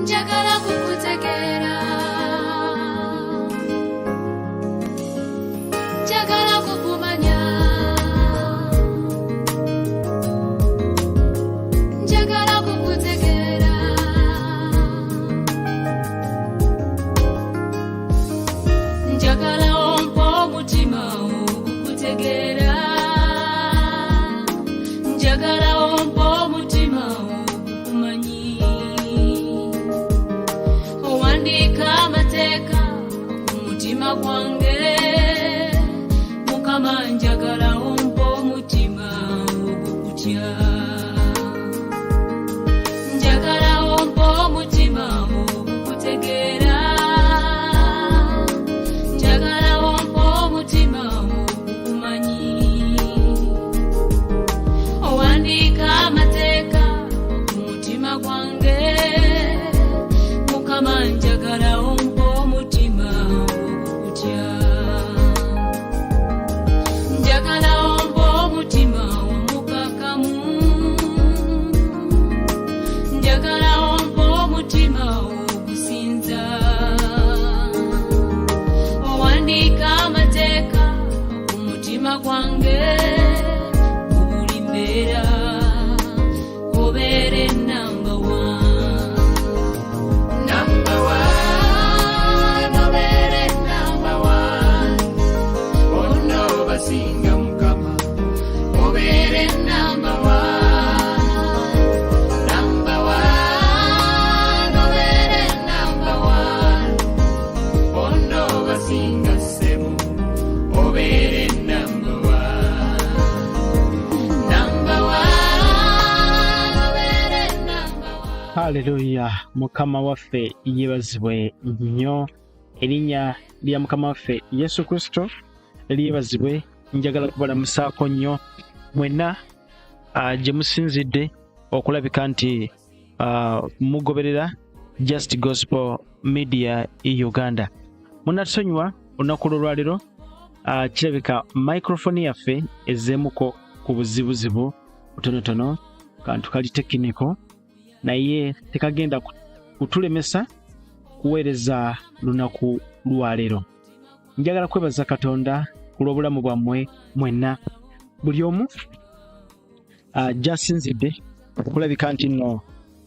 njagala kukutegeera, njagala kukumanya, njagala kukutegeera, njagala ompa omutima okukutegeera, njagala ompa omutima okukumanyi, owandiika amateeka ku mutima gwange, Mukama njagala ompa omutima ogukutya, njagala ompa omutima ogukutegeera, njagala ompa omutima ogukumanyi, owandiika amateeka ku mutima gwange, Mukama njagala ompa omutima ogukutya, njagala ompa omutima omukakamu, njagala ompa omutima ogusinza, owandiika amateeka ku mutima gwange, mu buli mbeera obeere number one, number one, obeere number one, bonna obasinga Mukama, obeere number one, number one, obeere number one, bonna obasinga ssebo, obeere number one, number one, obeere number one. Haleluya. Mukama waffe yeebazibwe nnyo. Erinnya lya Mukama waffe Yesu Kristo lyebazibwe. Njagala kubalamusaako nnyo mwenna gye musinzidde okulabika nti mugoberera Just Gospel Media Uganda. Munatusonyiwa olunaku lw'olwaleero, kirabika microphone yaffe ezzeemuko ku buzibuzibu butonotono, kantu kali tekiniko, naye tekagenda kutulemesa kuweereza lunaku lwaleero. Njagala kwebaza Katonda ku lw'obulamu bwammwe mwenna, buli omu gy'asinzidde okulabika nti nno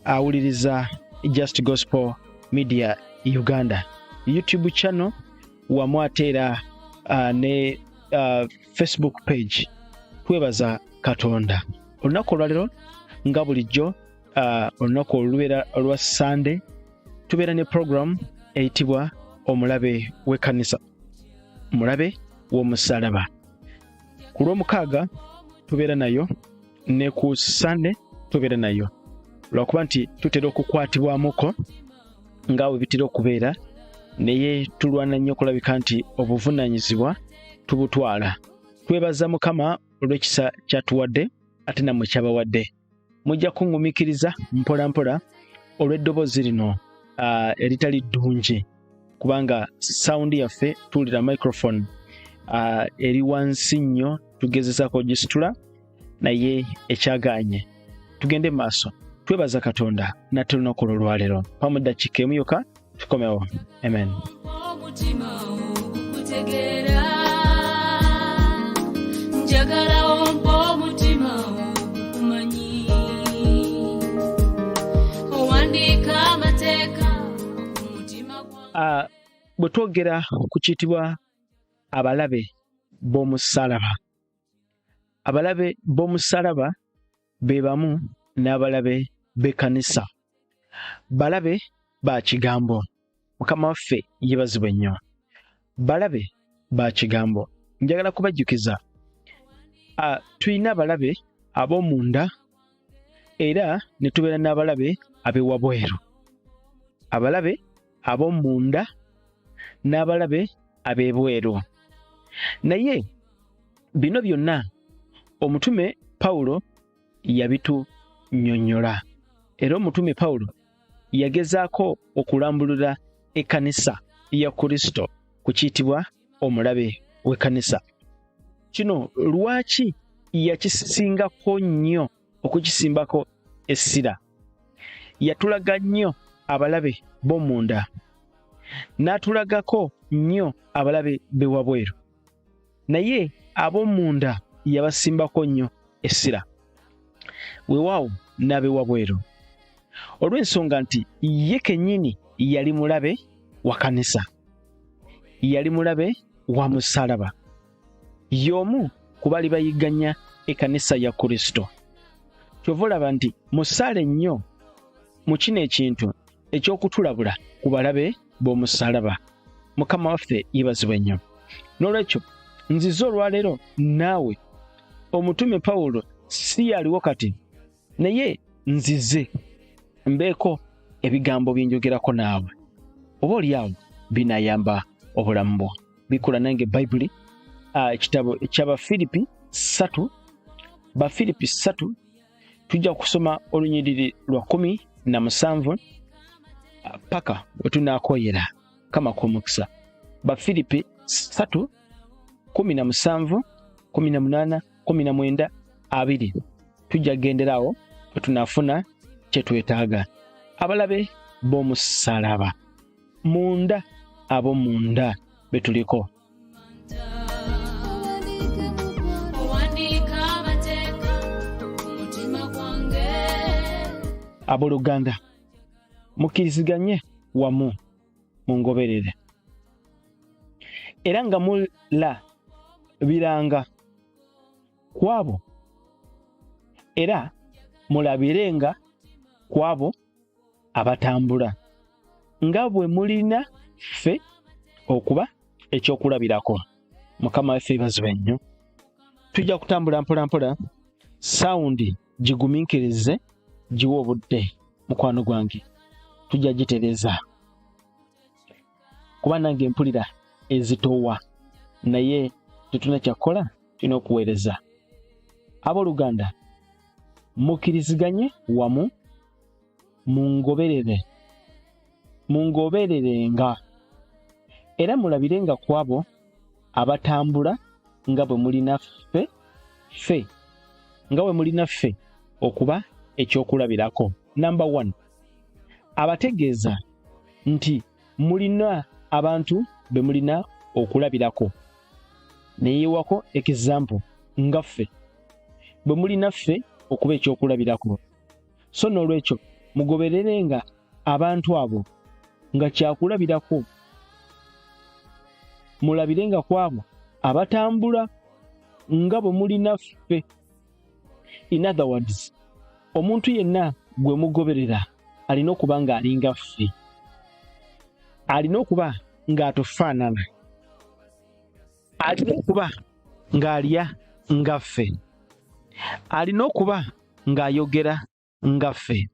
awuliriza Just Gospel Media Uganda YouTube channel, wamu ate era ne Facebook page. Twebaza Katonda. Olunaku olwaleero nga bulijjo, olunaku olubeera olwa Sunday, tubeera ne program eyitibwa Omulabe w'Ekkanisa, Omulabe w'Omusalaba. Ku lw'omukaaga tubeera nayo, ne ku Sunday tubeera nayo, lwakuba nti tutera okukwatibwamuko nga bwe bitera okubeera, naye tulwana nnyo okulabika nti obuvunaanyizibwa tubutwala. Twebaza Mukama olw'ekisa kyatuwadde ate nammwe kyabawadde. Mujja kuŋŋumiikiriza mpola mpola olw'eddoboozi lino eritali ddungi, kubanga sound yaffe tuwulira microphone eri wansi nnyo, tugezesaako gisitula naye ekyagaanye. Tugende maaso. Twebaza Katonda nate olunaku olwaleero. Pamu ddakiika emu yokka tukomewo. Amen. Omutima okukutegeera, njagala ompa omutima okukumanyi, owandiika amateeka ku mutima gwange. Bwe twogera ku kiyitibwa abalabe b'omusalaba, abalabe b'omusalaba be bamu n'abalabe b'ekkanisa. Balabe ba kigambo. Mukama waffe yeebazibwe nnyo. Balabe ba kigambo. Njagala kubajjukiza, tulina abalabe ab'omunda era ne tubeera n'abalabe ab'ewabweru. Abalabe ab'omunda n'abalabe ab'ebweru. Naye bino byonna omutume Pawulo yabitunnyonnyola, era omutume Pawulo yagezaako okulambulula ekkanisa ya Kristo ku kiyitibwa omulabe w'ekkanisa. Kino lwaki yakisingako nnyo okukisimbako essira? Yatulaga nnyo abalabe b'omunda, n'atulagako nnyo abalabe b'ewabweru, naye ab'omunda yabasimbako nnyo essira weewaawo n'ab'ewabweru, olw'ensonga nti ye kennyini yali mulabe wa kanisa, yali mulabe wa musaalaba, y'omu ku bali bayigganya ekkanisa ya Kristo. Kyova olaba nti musaale nnyo mu kino ekintu eky'okutulabula ku balabe b'omusaalaba. Mukama waffe yeebazibwe nnyo. N'olwekyo nzize olwaleero naawe omutume Pawulo si yaliwo kati, naye nzize mbeeko ebigambo bye njogerako naawe, oba olyawo binaayamba obulamu bwo. Bikula nange Bayibuli, ekitabo eky'Abafiripi 3, Bafiripi 3, tujja kusoma olunyiriri lwa 17 paka we tunaakoyera kama kw'omukisa. Bafiripi 3, 17, 18, 19, 20 tujja genderawo we tunaafuna kye twetaaga. Abalabe b'omusaalaba, munda ab'omunda be tuliko. Abooluganda, mukkiriziganye wamu mu ngoberere, era nga mulabiranga ku abo, era mulabirenga ku abo abatambula nga bwe mulina ffe okuba ekyokulabirako. Mukama waffe yeebazibwe nnyo. Tujja kutambula mpola mpola, sawundi gigumiikirize, giwe obudde mukwano gwange, tujja gitereza kuba nange mpulira ezitoowa, naye tetuna kyakola, tulina okuweereza. Abooluganda, mukkiriziganye wamu mungobererenga, era mulabirenga ku abo abatambula nga bwe mulina ffe okuba ekyokulabirako. Number 1, abategeeza nti mulina abantu be mulina okulabirako, neyeewako example nga ffe bwe mulina ffe okuba ekyokulabirako. So n'olwekyo mugobererenga abantu abo nga kyakulabirako, mulabirenga ku abo abatambula nga bwe mulina ffe. In other words, omuntu yenna gwe mugoberera alina okuba ng'alinga ffe, alina okuba ng'atufaanana, alina okuba ng'alya nga ffe, alina okuba ng'ayogera nga ffe,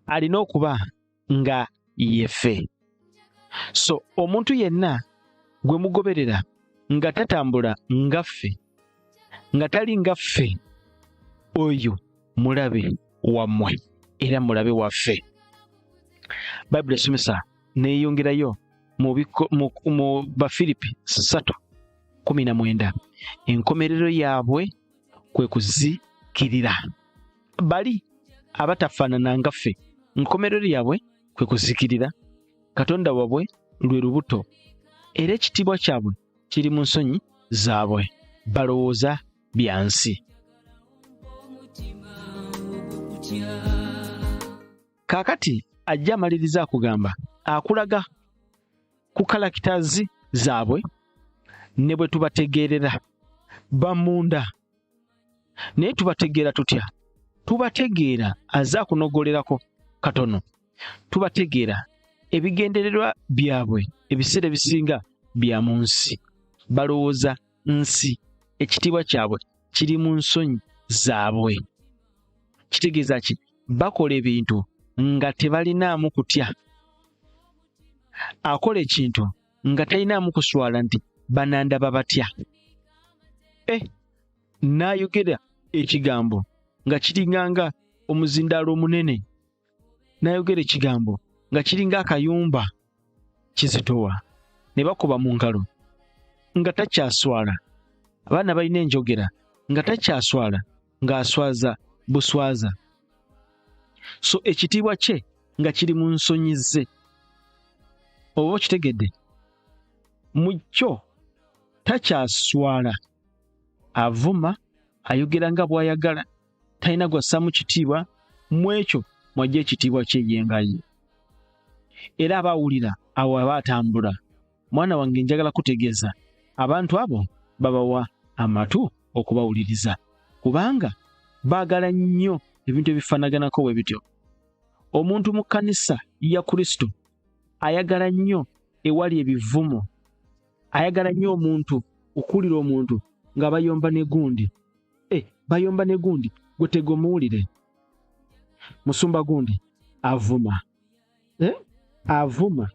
alina okuba nga yeffe. So omuntu yenna gwe mugoberera nga tatambula nga ffe, nga tali nga ffe, oyo mulabe wammwe era mulabe waffe. Bayibuli esomesa neeyongerayo mu Bafiripi 3:19, enkomerero yaabwe kwe kuzikirira. Bali abatafaanana nga ffe, enkomerero yaabwe kwe kuzikirira. Katonda waabwe lwe lubuto, era ekitiibwa kyabwe kiri mu nsonyi zaabwe. Balowooza bya nsi. Kaakati ajja amaliriza akugamba, akulaga ku kalakitazi zaabwe ne bwe tubategeerera bamunda. Naye tubategeera tutya? Tubategeera azaakunogolerako katono, tubategeera ebigendererwa byabwe ebiseera ebisinga bya mu nsi. Balowooza nsi, ekitiibwa kyabwe kiri mu nsonyi zaabwe. Kitegeeza ki? Bakola ebintu nga tebalinaamu kutya. Akola ekintu nga talinaamu kuswala nti banandaba batya. N'ayogera ekigambo nga kiringanga omuzindaalo omunene, n'ayogera ekigambo nga kiringa akayumba kizitowa, ne bakuba mu ngalo nga takyaswala. Abaana balina enjogera nga takyaswala ng'aswaza buswaza. So ekitiibwa kye nga kiri mu nsonyi ze. Oba okitegedde? Mu kyo takyaswala, avuma, ayogera nga bw'ayagala, talina gwassaamu kitiibwa, mu ekyo mw'ajja ekitiibwa kye yenga ye. Era abawulira awo aba atambula. Mwana wange njagala kutegeeza, abantu abo babawa amatu okubawuliriza, kubanga baagala nnyo ebintu ebifaanaganako bwe bityo. Omuntu mu kkanisa ya Kristo ayagala nnyo ewali ebivumo, ayagala nnyo omuntu okuwulira omuntu nga bayomba ne gundi. Bayomba ne gundi, gwe tegomuwulire. Musumba gundi avuma. Avuma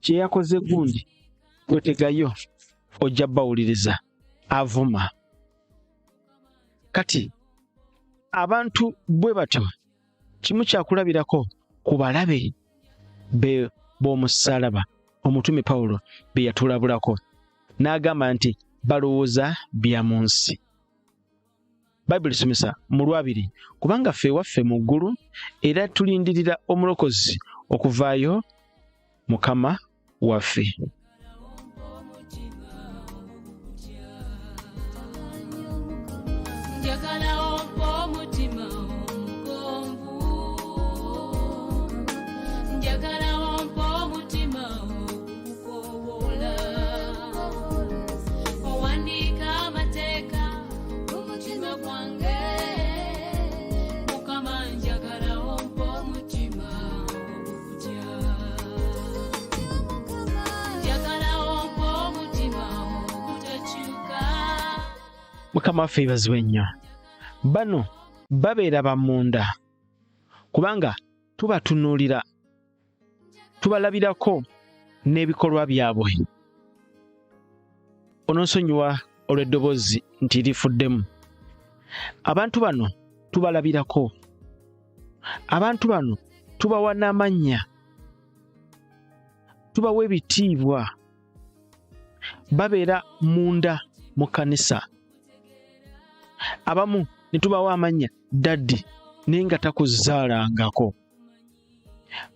kye yakoze gundi, gwe tegayo, ojja bawuliriza. Avuma. Kati abantu bwe batyo kimu kyakulabirako ku balabe b'omusaalaba omutume Pawulo be yatulabulako, n'agamba nti balowooza bya mu nsi. Bayibuli somesa mu Lwabiri, kubanga ffe waffe mu ggulu era tulindirira omulokozi okuvaayo, Mukama waffe. Mukama waffe yeebazibwe nnyo. Bano babeera bamunda kubanga tubatunuulira, tubalabirako n'ebikolwa byabwe. Ononsonyiwa olw'eddoboozi nti lifuddemu. Abantu bano tubalabirako. Abantu bano tubawa n'amannya, tubawa ebitiibwa. Babeera munda mu kkanisa. Abamu ne tubawa amannya daddi naye nga takuzaalangako,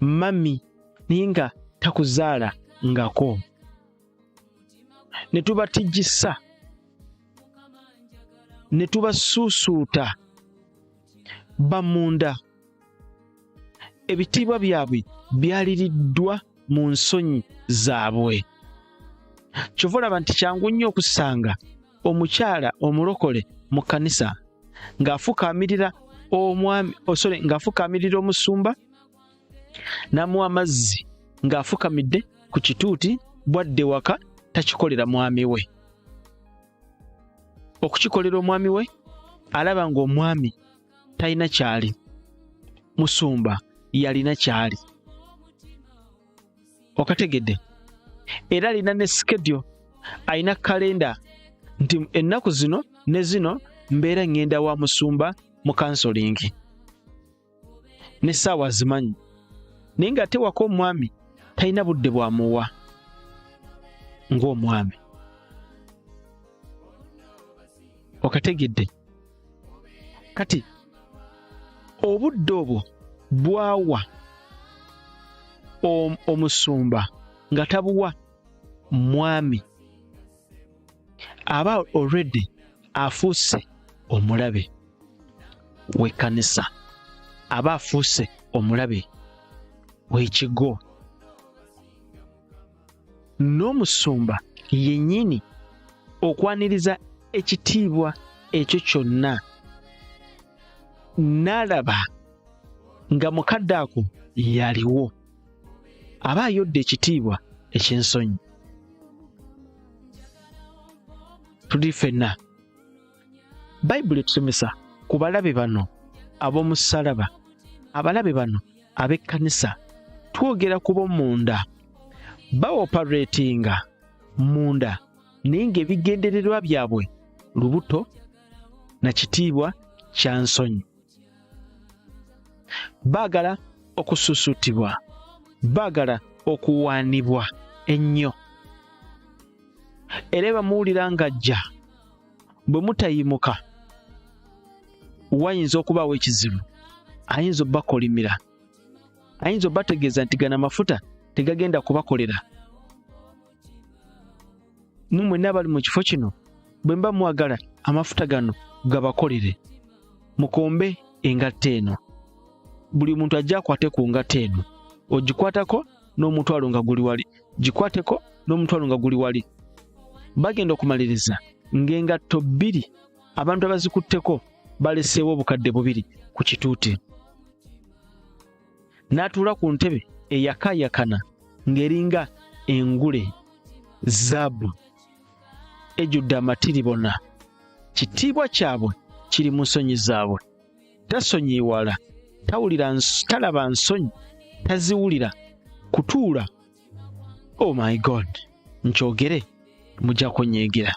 mami naye nga takuzaalangako. Ne tubatijjisa, ne tubasuusuuta bamunda. Ebitiibwa byabwe byaliriddwa mu nsonyi zaabwe. Kyova olaba nti kyangu nnyo okusanga omukyala omulokole mu kkanisa ng'afukaamirira omwami, ng'afukaamirira omusumba n'amuwa amazzi ng'afukamidde ku kituuti, bwadde waka takikolera mwami we. Okukikolera omwami we alaba ng'omwami talina kyali, musumba yalina kyali. Okategedde? Era alina ne skedyo, alina kalenda nti ennaku zino ne zino mbeera ngenda wa musumba mu kansolingi, n'essaawa zimanyi. Naye ng'ate waka omwami talina budde bwamuwa ng'omwami. Okategedde? Kati obudde obwo bwawa omusumba nga tabuwa mwami, aba already afuuse omulabe w'ekkanisa, aba afuuse omulabe w'ekigo. N'omusumba yennyini okwaniriza ekitiibwa ekyo kyonna, n'alaba nga mukadde ako yaliwo, aba ayodde ekitiibwa eky'ensonyi. Tuli ffenna Bayibuli etusomesa ku balabe bano ab'omussalaba, abalabe bano ab'ekkanisa. Twogera ku b'omunda, baoperatinga munda naye ng'ebigendererwa byabwe lubuto na kitiibwa kya nsonyi. Baagala okususutibwa, baagala okuwaanibwa ennyo. Era bamuwulira ng'ajja, bwe mutayimuka wayinza okubaawo ekizibu, ayinza obbakolimira, ayinza obategeeza nti gana amafuta tegagenda kubakolera. Mumwe n'abali mu kifo kino bwe mba mwagala amafuta gano gabakolere, mukombe engatta eno. Buli muntu ajja akwate ku ngatta eno, ogikwatako n'omutwalo nga guli wali, gikwateko n'omutwalo nga guli wali. Bagenda okumaliriza ng'engatto 2 abantu abazikutteko baleseewo obukadde 2 ku kituuti. N'atuula ku ntebe eyakaayakana ng'eringa engule zaabu ejjudde amatiribona. Kitiibwa kyabwe kiri mu nsonyi zaabwe. Tasonyiiwala, talaba nsonyi, taziwulira, kutuula. Oh my God, nkyogere mujja kunyeegera.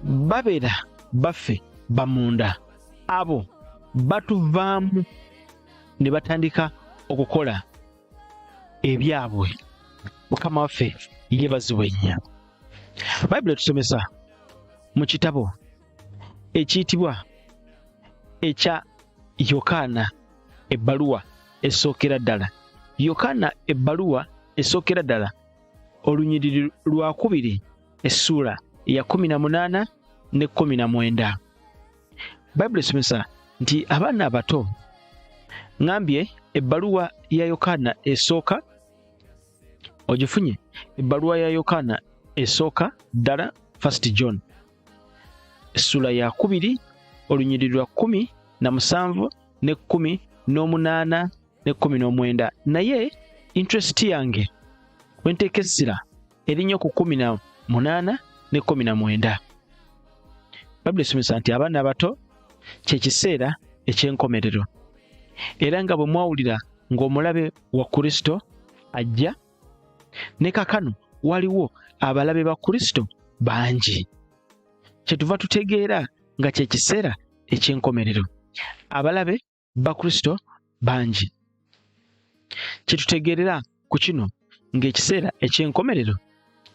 Babeera baffe bamunda, abo batuvaamu ne batandika okukola ebyabwe. Mukama waffe yeebazibwe nnyo. Bayibuli etusomesa mu kitabo ekiyitibwa ekya Yokaana ebbaluwa esookera ddala. Yokaana ebbaluwa esookera ddala olunyiriri lwa 2 essuula ya 18 ne 19. Bayibuli esomesa nti abaana abato, ngambye ebbaluwa ya Yokaana esooka ogifunye. Ebbaluwa ya Yokaana esooka ddala, 1 John essuula ya 2 olunyiriri lwa 17 ne 18 ne 19. Naye interest yange wenteeka essira erinnya ku 18 ne 19. Bayibuli esomesa nti abaana abato kye kiseera eky'enkomerero, era nga bwe mwawulira ng'omulabe wa Kristo ajja, ne kakano waliwo abalabe ba Kristo bangi. Kyetuva tutegeera nga kye kiseera eky'enkomerero. Abalabe ba Kristo bangi. Kyetutegeerera ku kino ng'ekiseera eky'enkomerero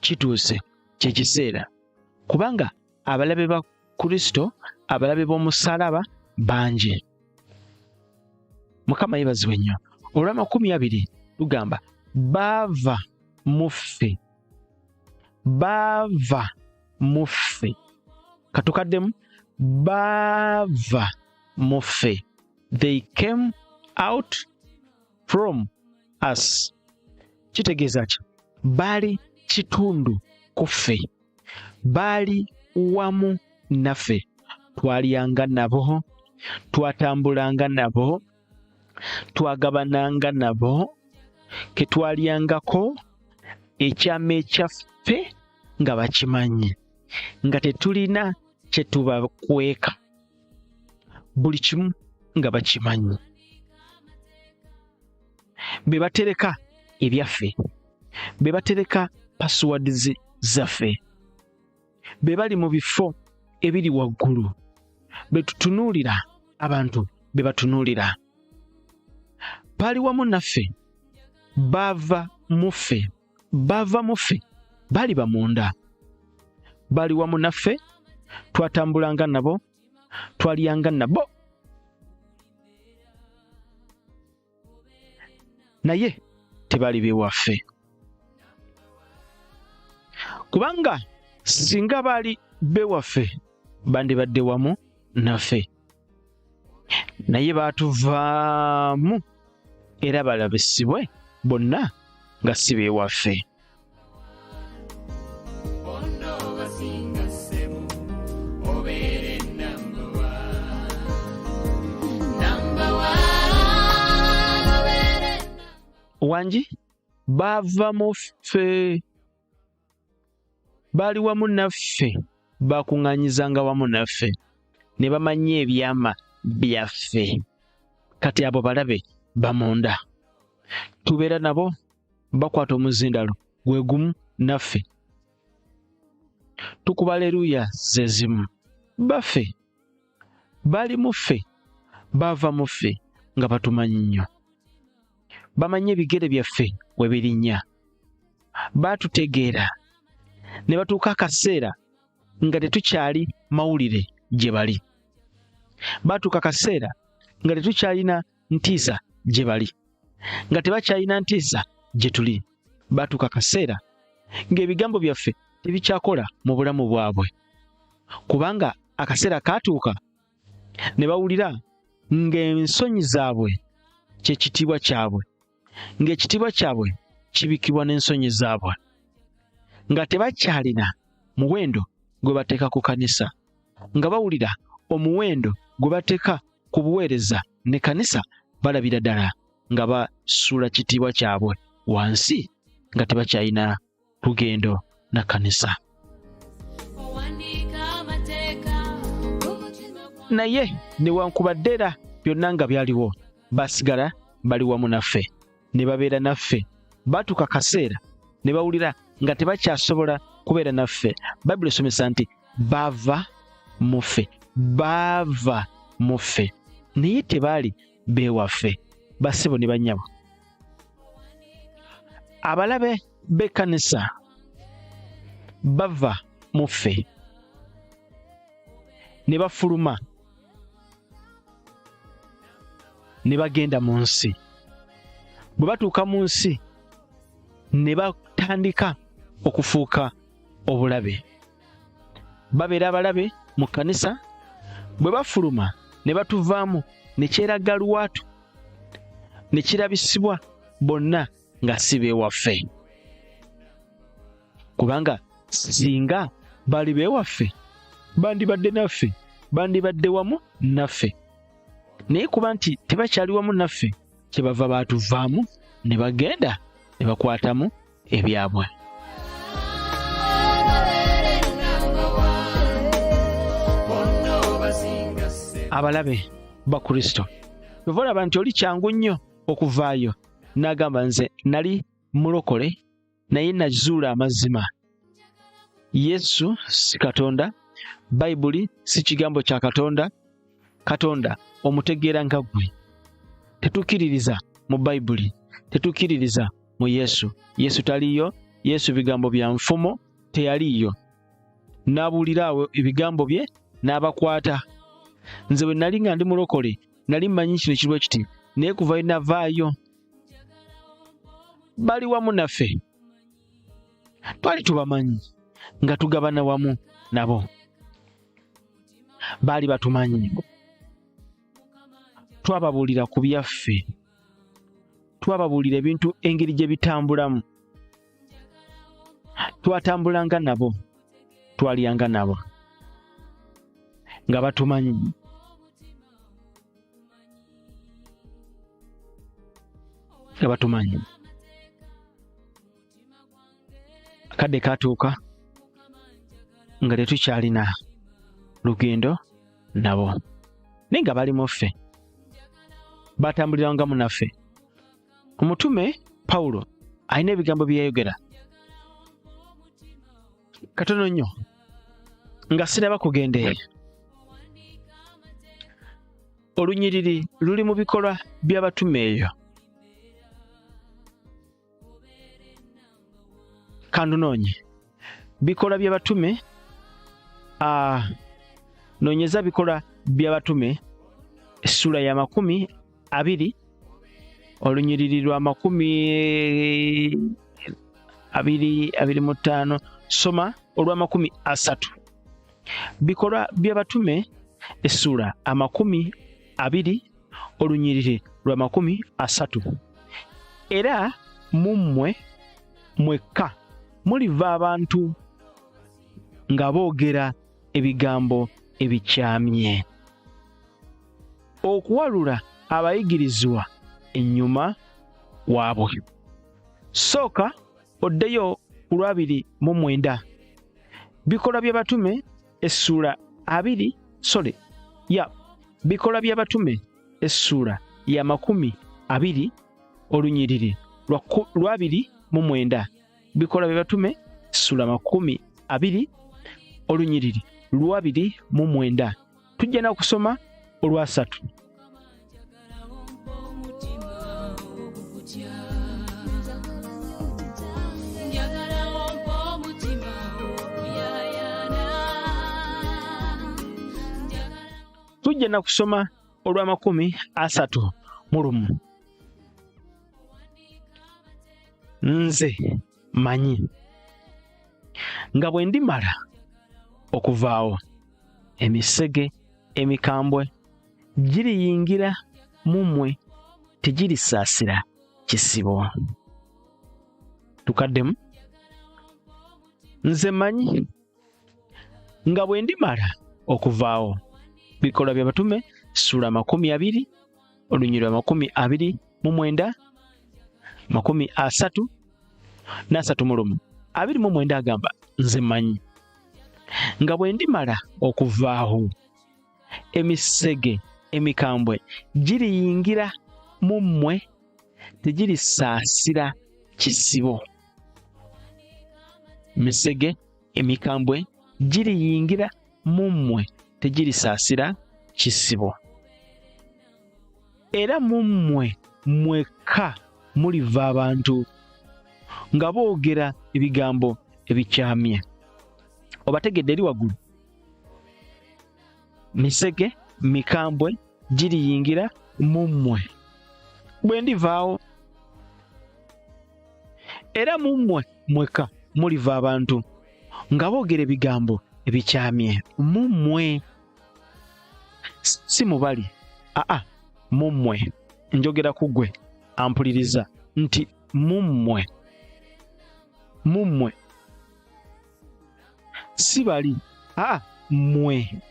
kituuse, kye kiseera. Kubanga abalabe ba Kristo, abalabe b'omusaalaba bangi. Mukama yeebazibwe nnyo. Olw'amakumi 20 lugamba baava mu ffe, baava mu ffe. Katukaddemu baava mu ffe. They came out from us. Kitegeeza ki? Baali kitundu ku ffe, baali wamu naffe. Twalyanga nabo, twatambulanga nabo, twagabananga nabo, ke twalyangako ekyama ekyaffe nga bakimanyi, nga tetulina kye tubakweka, buli kimu nga bakimanyi. Be batereka ebyaffe, be batereka passwords zaffe, be bali mu bifo ebiri waggulu, be tutunuulira, abantu be batunuulira. Baali wamu naffe, baava mu ffe, baava mu ffe, baali bamunda. Baali wamu naffe, twatambulanga nabo, twalyanga nabo. Naye tebaali beewaffe. Kubanga singa baali beewaffe bandibadde wamu naffe. Naye baatuvaamu era balabisibwe bonna nga si beewaffe. Wangi baava mu ffe, baali wamu naffe, bakuŋŋaanyizanga wamu naffe ne bamanya ebyama byaffe. Kati abo balabe bamunda, tubeera nabo, bakwata omuzindalo gwe gumu naffe, tukuba aleluya ze zimu. Baffe baali mu ffe, baava mu ffe nga batumanyi nnyo, bamanye ebigere byaffe we birinnya, baatutegeera ne batuuka akaseera nga tetukyali mawulire gye bali. Baatuuka kaseera nga tetukyalina ntiisa gye bali, nga tebakyalina ntiisa gye tuli. Baatuuka kaseera ng'ebigambo byaffe tebikyakola mu bulamu bwabwe, kubanga akaseera kaatuuka ne bawulira ng'ensonyi zaabwe kye kitiibwa kyabwe, ng'ekitiibwa kyabwe kibikibwa n'ensonyi zaabwe, nga tebakyalina muwendo gwe bateeka ku kanisa, nga bawulira omuwendo gwe bateeka ku buweereza ne kanisa, balabira ddala nga basuula kitiibwa kyabwe wansi, nga tebakyalina lugendo na kanisa. Naye newankubadde era byonna nga byaliwo, basigala bali wamu naffe, ne babeera naffe. Baatuuka kaseera ne bawulira nga tebakyasobola kubeera naffe. Bayibuli esomesa nti baava mu ffe, baava mu ffe, naye tebaali beewaffe. Bassebo ne bannyabo, abalabe b'ekkanisa bava mu ffe ne bafuluma ne bagenda mu nsi. Bwe batuuka mu nsi ne batandika okufuuka obulabe. Babeera abalabe mu kkanisa, bwe bafuluma ne batuvaamu ne kyeraga lwatu, ne kirabisibwa bonna nga si beewaffe. Kubanga singa bali beewaffe bandibadde naffe, bandibadde wamu naffe, naye kuba nti tebakyali wamu naffe, kyebava baatuvaamu ne bagenda ne bakwatamu ebyabwe. Abalabe ba Kristo, bwe olaba nti oli kyangu nnyo okuvaayo, n'agamba nze nali mulokole naye nazuula amazima. Yesu si Katonda, Bayibuli si kigambo kya Katonda, Katonda omutegeera nga ggwe. Tetukkiririza mu Bayibuli, tetukkiririza mu Yesu. Yesu taliyo, Yesu bigambo bya nfumo, teyaliyo. N'abuulira awo ebigambo bye n'abakwata. Nze bwe nali nga ndi mulokole nali mmanyi kino kirwa kiti, naye kuva navaayo bali wamu naffe. Twali tubamanyi nga tugabana wamu nabo, baali batumanyi. Twababuulira ku byaffe, twababuulira ebintu engeri gye bitambulamu. Twatambulanga nabo, twalyanga nabo nga batumanyi. Nga batumanyi. Akadde katuuka nga tetukyalina lugendo nabo, naye nga bali mu ffe, batambulirangamu naffe. Omutume Pawulo alina ebigambo bye yayogera katono nnyo nga siraba kugenda eyo. Olunyiriri luli mu bikolwa by'abatume eyo. Kandunoonye bikolwa by'abatume, noonyeza bikolwa by'abatume essula ya 20, olunyiriri lwa 25, soma olwa 30. Bikolwa by'abatume essula 20, olunyiriri lwa 30. Era mummwe mwekka muliva abantu nga boogera ebigambo ebikyamye, okuwalula abayigirizwa ennyuma waabwe. Sooka oddeyo ku 29. Bikolwa by'abatume essula 20, bikolwa by'abatume essula ya 20, olunyiriri lwa 29. Bikolwa by'abatume essula 20, olunyiriri lwa 29. Tujja na kusoma olwa 3. tujja na kusoma olw'31. Nze manyi nga bwe ndimala okuvaawo emisege emikambwe giriyingira mu mmwe tegirisaasira kisibo. Tukaddemu. Nze manyi nga bwe ndimala okuvaawo. Bikolwa by'Abatume ssuula 20 olunyiriri 29 30 29 agamba nze manyi nga bwe ndimala okuvaawo emisege emikambwe giriyingira mu mmwe tegirisaasira kisibo. Misege emikambwe giriyingira mu mmwe tegirisaasira kisibo. Era mu mmwe mwekka muliva abantu nga boogera ebigambo ebikyamye. Obategedde eri waggulu? Misege mikambwe giriyingira mu mmwe bwe ndivaawo. Era mu mmwe mwekka muliva abantu nga boogera ebigambo ebikyamye. Mu mmwe, si mubali, mu mmwe. Njogera ku ggwe ampuliriza nti mu mmwe, si bali, mmwe,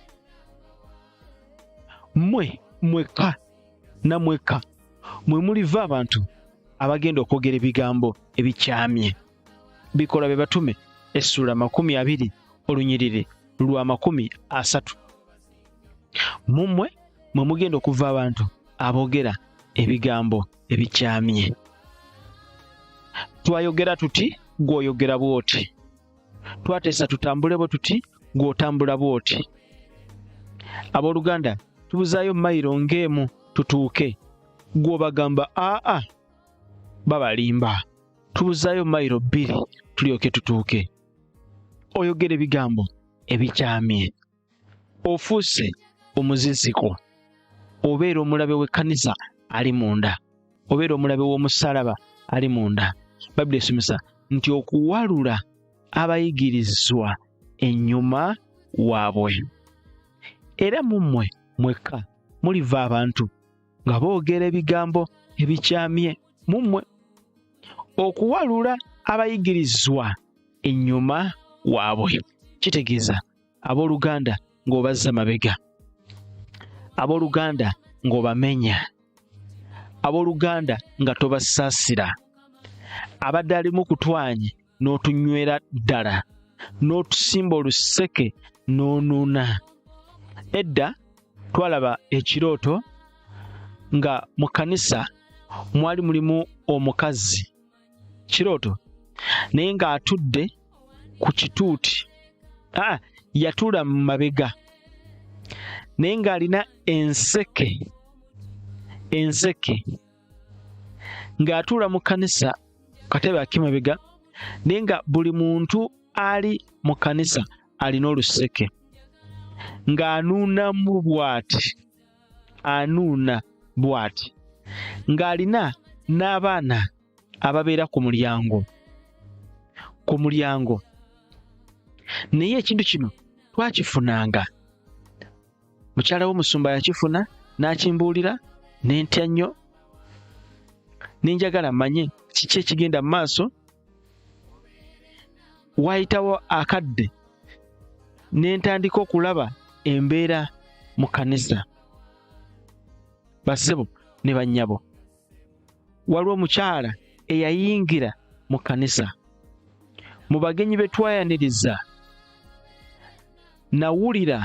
mwekka na mwekka mwe muliva abantu abagenda okwogera ebigambo ebikyamye. Bikolwa by'Abatume essuula 20 olunyiriri lwa 30. Mu mmwe mwe mugenda okuva abantu aboogera ebigambo ebikyamye. Twayogera tuti, gw'oyogera bw'oti. Twateesa tutambule bwe tuti, gw'otambula bw'oti. Abooluganda, tubuzaayo mayiro ng'emu tutuuke, gw'obagamba babalimba. Tubuzaayo mayiro 2 tulyoke tutuuke. Oyogera ebigambo ebikyamye. Ofuuse omuziziko. Obeera omulabe w'ekkanisa ali munda. Obeera omulabe w'omusalaba ali munda. Bayibuli esomesa nti okuwalula abayigirizwa ennyuma waabwe. Era mu mmwe mwekka muliva abantu nga boogera ebigambo ebikyamye. Mu mmwe okuwalula abayigirizwa ennyuma waabwe kitegeeza abooluganda ng'obazza mabega, abooluganda ng'obamenya, abooluganda nga tobasaasira, abadde alimu kutwanye n'otunywera ddala, n'otusimba oluseke n'onuuna. Edda twalaba ekirooto nga mu kkanisa mwali mulimu omukazi, kirooto, naye ng'atudde ku kituuti. Yatuula mu mabega naye ng'alina enseke ng'atuula mu kkanisa katebe ak'emabega, naye nga buli muntu ali mu kkanisa alina oluseke ng'anuunamu bw'ati, ng'alina n'abaana ababeera ku mulyango. Naye ekintu kino twakifunanga, mukyala w'omusumba yakifuna n'akimbuulira, n'entya nnyo, n'enjagala manye kiki ekigenda mu maaso. Waayitawo akadde n'entandika okulaba embeera mu kkanisa. Bassebo ne bannyabo, waliwo omukyala eyayingira mu kkanisa. Mu bagenyi be twayaniriza, nawulira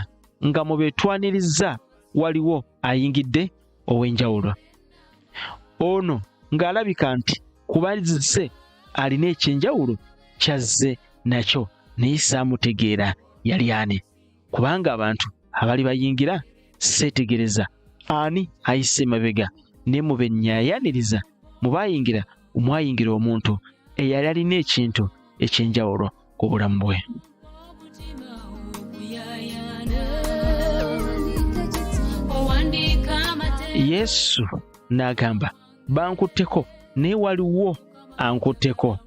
nga mu be twaniriza waliwo ayingidde ow'enjawulo. Ono ng'alabika nti kubazze alina ekyenjawulo kyazze nakyo, naye saamutegeera yali ani, kubanga abantu abali bayingira seetegereza ani ayise emabega. Ne mu be nnyayaniriza mu baayingira, omwayingira omuntu eyali alina ekintu ekyenjawulo ku bulamu bwe. Yesu n'agamba bankutteko naye waliwo ankutteko.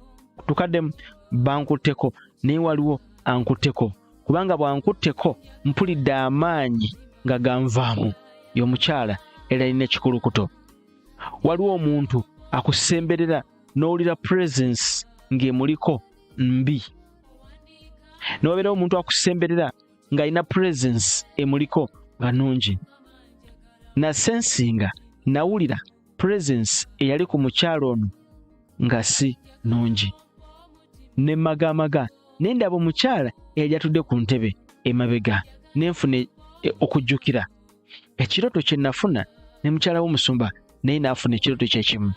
Tukaddemu bankutteko naye waliwo ankutteko, kubanga bwankutteko mpulidde amaanyi nga ganvaamu. Y'omukyala era alina ekikulukuto. Waliwo omuntu akusemberera n'owulira presence ng'emuliko mbi. N'obeerawo omuntu akusemberera ng'alina presence emuliko nga nnungi. Nasensinga nawulira presence eyali ku mukyala ono nga si nnungi. Ne magamaga ne ndaba omukyala eyali atudde ku ntebe emabega, ne nfuna okujjukira ekirooto kye nafuna ne mukyala w'omusumba naye naafuna ekirooto kyekimu.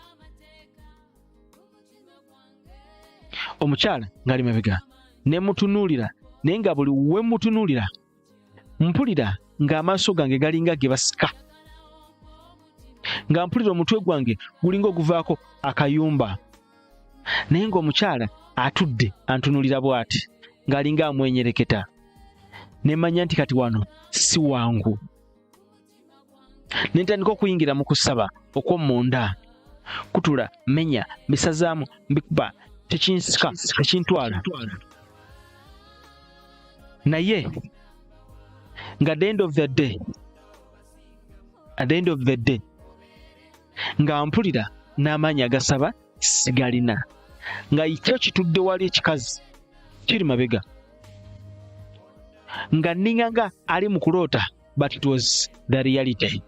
Omukyala ng'ali mabega ne mutunuulira, naye nga buli we mutunuulira mpulira ng'amaaso gange galinga ge basika, nga mpulira omutwe gwange gulinga oguvaako akayumba, naye ng'omukyala atudde antunuulira bw'ati ng'alinga amwenyereketa. Ne manya nti kati wano si wangu. Ne ntandika okuyingira mu kusaba okw'omunda, kutula, menya, mbisazaamu, mbikuba, tekinsika, tekintwala. Naye nga at the end of the day nga mpulira n'amaanyi agasaba sigalina, nga ekyo kitudde wali ekikazi kiri mabega, nga nninga ali mu kuloota, but it was the reality.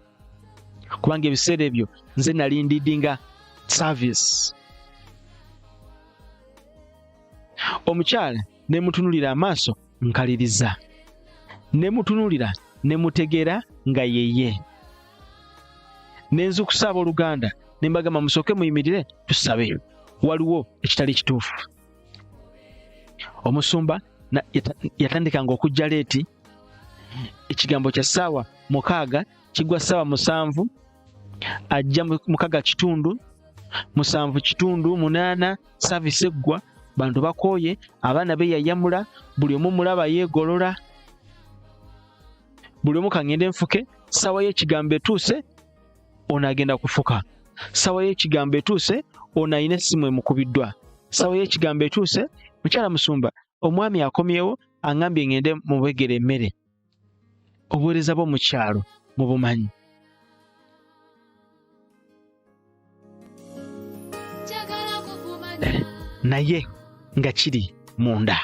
Kubanga ebiseera ebyo nze nali ndidinga service. Omukyala ne mutunulira amaaso nkaliriza, ne mutunulira ne mutegeera nga yeye. Ne nzukusa abooluganda ne mbagamba musooke muyimirire tusabe, waliwo ekitali kituufu. Omusumba yatandikanga okujja leeti, ekigambo kya ssaawa 6 kigwa ssaawa 7, ajja 6 kitundu 7 kitundu 8, saavisi eggwa, bantu bakooye, abaana beeyayamula, buli omu mulaba yeegolola, buli omu kangende nfuke. Ssaawa y'ekigambo etuuse, ono agenda kufuka. Ssaawa y'ekigambo etuuse, ono alina essimu emukubiddwa. Ssaawa y'ekigambo etuuse, mukyala musumba omwami akomyewo aŋŋambye ŋŋende mubegere emmere. Obuweereza bw'omu kyalo mu bumanyi. Naye nga kiri munda,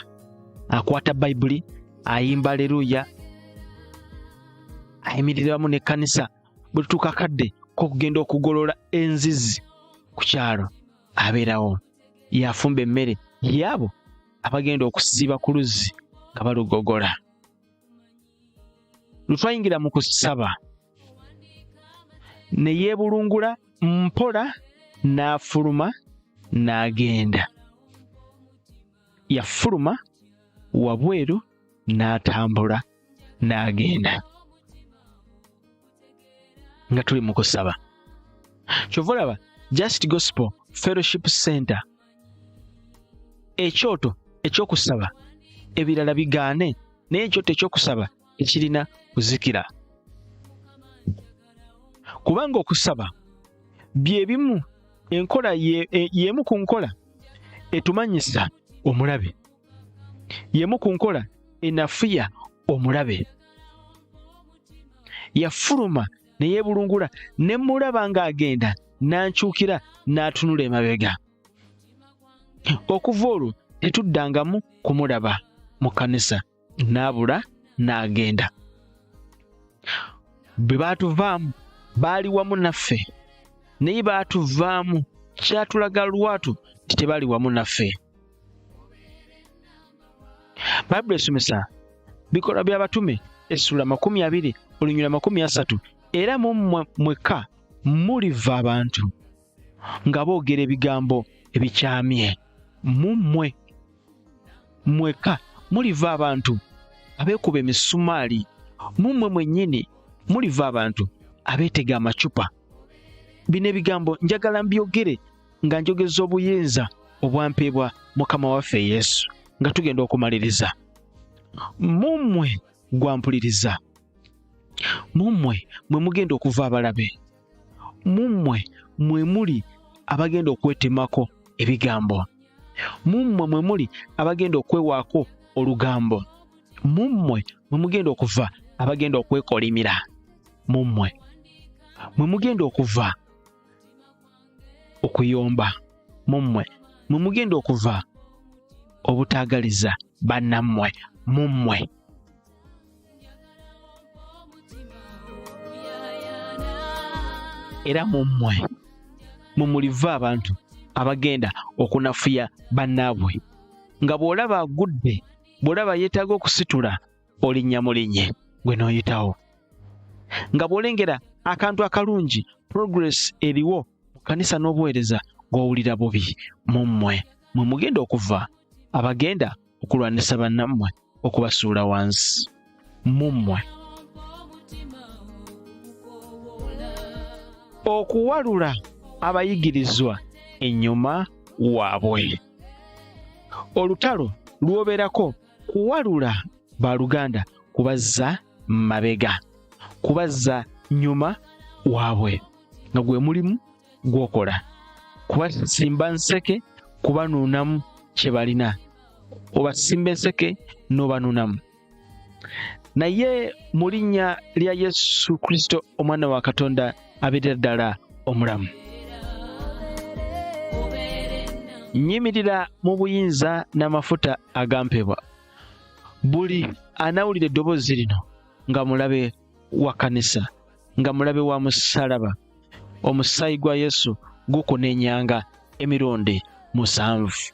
akwata Bayibuli, ayimba aleluya, ayimirira wamu n'ekkanisa. Buli tukakadde k'okugenda okugolola enzizi ku kyalo abeerawo, yafumba emmere yaabo abagenda okusiiba ku luzzi nga balugogola. Lutwayingira mu kusaba ne yeebulungula mpola, n'afuluma n'agenda. Yafuluma wabweru n'atambula n'agenda nga tuli mu kusaba. Kyova olaba Just Gospel Fellowship Center, ekyoto ekyokusaba ebirala bigaane, naye ekyoto ekyokusaba ekirina kuzikira. Kubanga okusaba bye bimu, enkola y'emu ku nkola etumanyisa omulabe, y'emu ku nkola enafuya omulabe. Yafuluma ne yeebulungula, ne mulaba ng'agenda n'ankyukira n'atunula emabega. Okuva olwo tetuddangamu kumulaba mu kkanisa, n'abula n'agenda. Bwe baatuvaamu baali wamu naffe, naye baatuvaamu kyatulaga lwatu nti tebaali wamu naffe. Bayibuli esomesa Bikolwa by'Abatume essula 20 olunyira 30, era mu mmwe mwekka muliva abantu nga boogera ebigambo ebikyamye. Mu mmwe mwekka muliva abantu abeekuba emisumaali. Mu mmwe mwennyini muliva abantu abeetega amacupa. Bino ebigambo njagala mbyogere nga njogeza obuyinza obwampeebwa Mukama waffe Yesu nga tugenda okumaliriza. Mu mmwe gwampuliriza, mu mmwe mwe mugenda okuva abalabe, mummwe mwe muli abagenda okwetemako ebigambo. Mummwe mwe muli abagenda okwewaako olugambo. Mummwe mwe mugenda okuva abagenda okwekolimira. Mummwe mwe mugenda okuva okuyomba. Mummwe mwe mugenda okuva obutaagaliza bannammwe. Mummwe era mummwe mwe muliva abantu abagenda okunafuya bannaabwe. Nga bw'olaba agudde, bw'olaba yeetaaga okusitula, olinnya mulinye gwe n'oyitawo. Nga bw'olengera akantu akalungi, progress eriwo mu kkanisa n'obuweereza, ng'owulira bubi. Mummwe mwe mugenda okuva abagenda okulwanisa bannammwe okubasuula wansi. Mummwe okuwalula abayigirizwa ennyuma waabwe. Olutalo lwoberako kuwalula baluganda kubazza mabega, kubazza nyuma waabwe, nga gwe mulimu gwokola, kubasimba nseke kubanuunamu kye balina, obasimba enseke n'obanuunamu. Naye mu linnya lya Yesu Kristo omwana wa Katonda abeerera ddala omulamu, nnyimirira mu buyinza n'amafuta agampebwa. Buli anawulira eddoboozi lino nga mulabe wa kkanisa, nga mulabe wa mussalaba, omusaayi gwa Yesu gukunenyanga emirundi 7.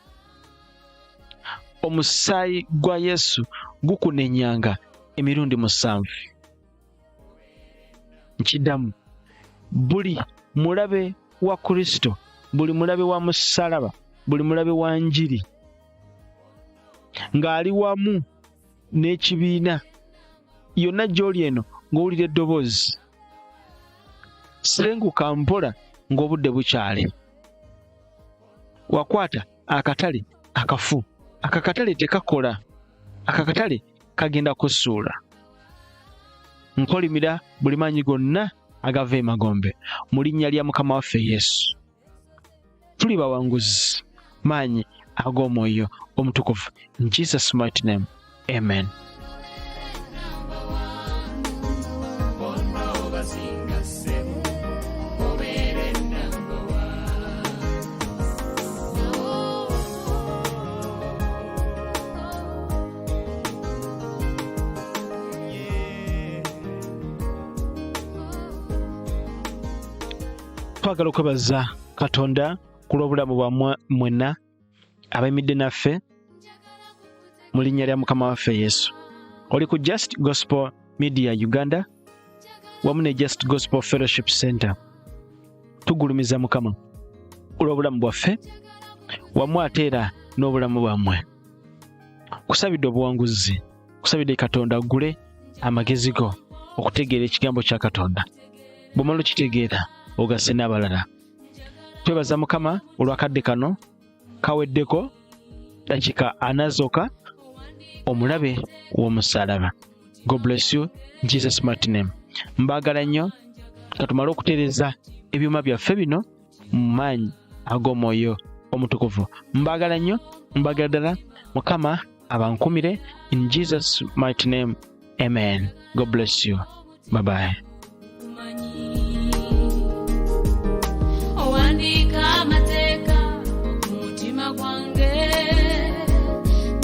Omusaayi gwa Yesu gukunenyanga emirundi 7. Nkiddamu, buli mulabe wa Kristo, buli mulabe wa mussalaba, buli mulabe wa njiri ng'ali wamu n'ekibiina, yonna gy'oli eno ng'owulira eddoboozi, sirenguka mpola ng'obudde bukyali. Wakwata akatale akafu, akakatale tekakola, akakatale kagenda kusuula. Nkolimira buli maanyi gonna agava emagombe mu linnya lya Mukama waffe Yesu. Tuli bawanguzi maanyi ag'omwoyo omutukuvu. In Jesus' mighty name, amen. Twagala okwebaza Katonda ku lw'obulamu bwammwe mwenna abayimidde naffe mu linnya lya Mukama waffe Yesu. Oli ku Just Gospel Media Uganda wamu ne Just Gospel Fellowship Center. Tugulumiza Mukama olw'obulamu bwaffe wamu ate era n'obulamu bwammwe. Kusabidde obuwanguzi, kusabidde Katonda aggule amagezi go okutegeera ekigambo kya Katonda. Bw'omala okitegeera ogase n'abalala. Twebaza Mukama olw'akadde kano kaweddeko dakika 4 zokka omulabe w'omusaalaba. God bless you in Jesus' mighty name. Mbaagala nnyo katumale okutereeza ebyuma byaffe bino mu maanyi ag'omwoyo omutukuvu. Mbaagala nnyo, mbaagala ddala. Mukama abankumire in Jesus' mighty name, amen. God bless you. Bye bye. Owandika amateeka mu mutima gwange,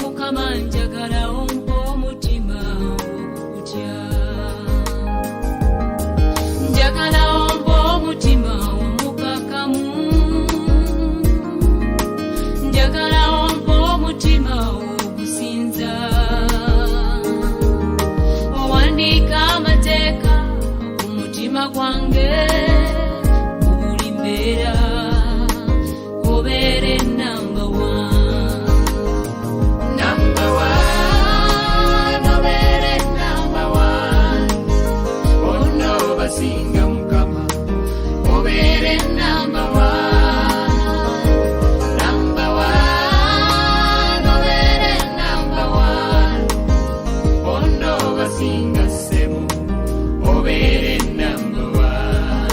Mukama njagala ompa omutima ogukutya. Njagala ompa omutima omukakamu, njagala ompa omutima ogusinza. Owandika amateeka mu mutima gwange, obere number one, obere number one. Oh no, basinga Mukama, obere number one, obere number one. Oh no, basinga semu, obere number one.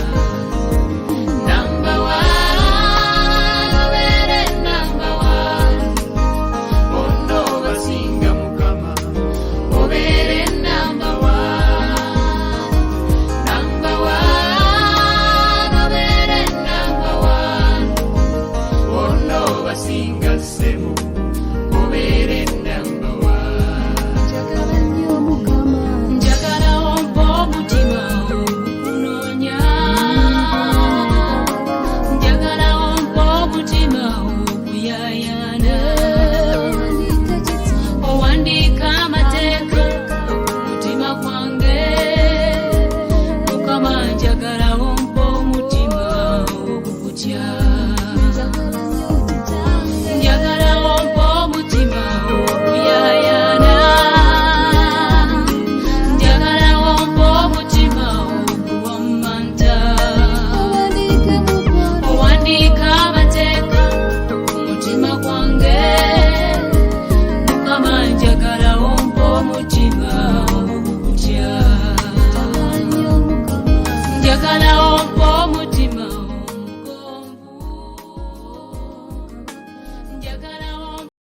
Salaho